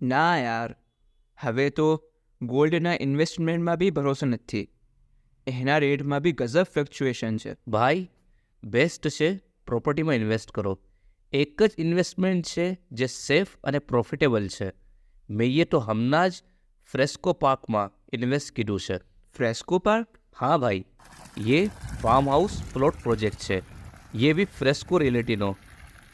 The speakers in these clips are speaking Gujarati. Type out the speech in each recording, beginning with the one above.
ના યાર, હવે તો ગોલ્ડના ઇન્વેસ્ટમેન્ટમાં બી ભરોસો નથી. એના રેટમાં બી ગજબ ફ્લક્ચ્યુએશન છે. ભાઈ બેસ્ટ છે પ્રોપર્ટીમાં ઇન્વેસ્ટ કરો. એક જ ઇન્વેસ્ટમેન્ટ છે જે સેફ અને પ્રોફિટેબલ છે. મેં તો હમણાં જ ફ્રેસ્કો પાર્કમાં ઇન્વેસ્ટ કીધું છે. Fresco park? हाँ भाई, ये फार्म हाउस प्लॉट प्रोजेक्ट છે. ये भी ફ્રેસ્કો રિલેટીનો.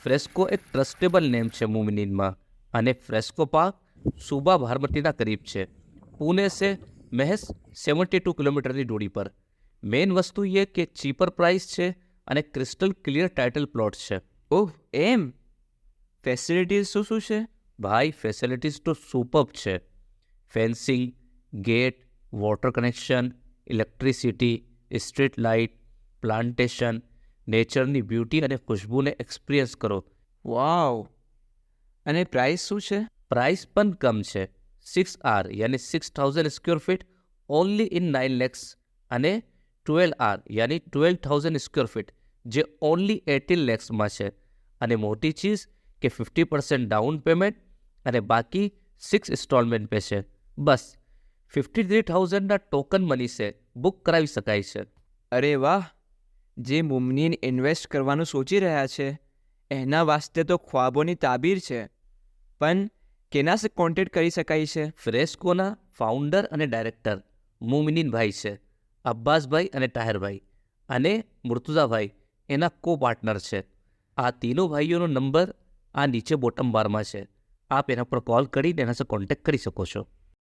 ફ્રેસ્કો એક ટ્રસ્ટેબલ નેમ છે મુમિનીનમાં અને ફ્રેસ્કો પાર્ક સુબા ભારમતીના કરીબ છે. पुणे से महज 72 કિલોમીટરની દૂરી પર. મેઇન વસ્તુ એ કે ચીપર પ્રાઇસ છે અને ક્રિસ્ટલ ક્લિયર ટાઇટલ પ્લોટ છે. ઓહ એમ? ફેસિલિટીઝ શું છે? ભાઈ ફેસિલિટીઝ તો સુપર્બ છે. Fencing, gate, water connection, electricity, street light, plantation, નેચરની બ્યુટી અને ખુશ્બુને એક્સપિરિયન્સ કરો. વાવ! અને પ્રાઇસ શું છે? પ્રાઇસ પણ કમ છે. 6R यानी 6000 square feet only in 9 lakhs અને 12R यानी 12,000 સ્ક્વેર ફીટ જે ઓનલી 18 lakhsમાં છે. અને મોટી ચીજ કે 50% ડાઉન પેમેન્ટ અને બાકી 6 ઇન્સ્ટોલમેન્ટ પે છે. બસ 53,000ના ટોકન મની છે બુક કરાવી શકાય છે. અરે વાહ! જે મુમનીન ઇન્વેસ્ટ કરવાનું સોચી રહ્યા છે એના વાસ્તે તો ખ્વાબોની તાબીર છે. પણ કેના સે કોન્ટેક્ટ કરી શકાય છે? ફ્રેસ્કોના ફાઉન્ડર અને ડાયરેક્ટર મુમિનીનભાઈ છે. અબ્બાસભાઈ અને તાહેરભાઈ અને મુર્તુઝાભાઈ એના કો પાર્ટનર છે. આ તીનો ભાઈઓનો નંબર આ નીચે બોટમ બારમાં છે. આપ એના પર કોલ કરીને એના સાથે કોન્ટેક્ટ કરી શકો છો.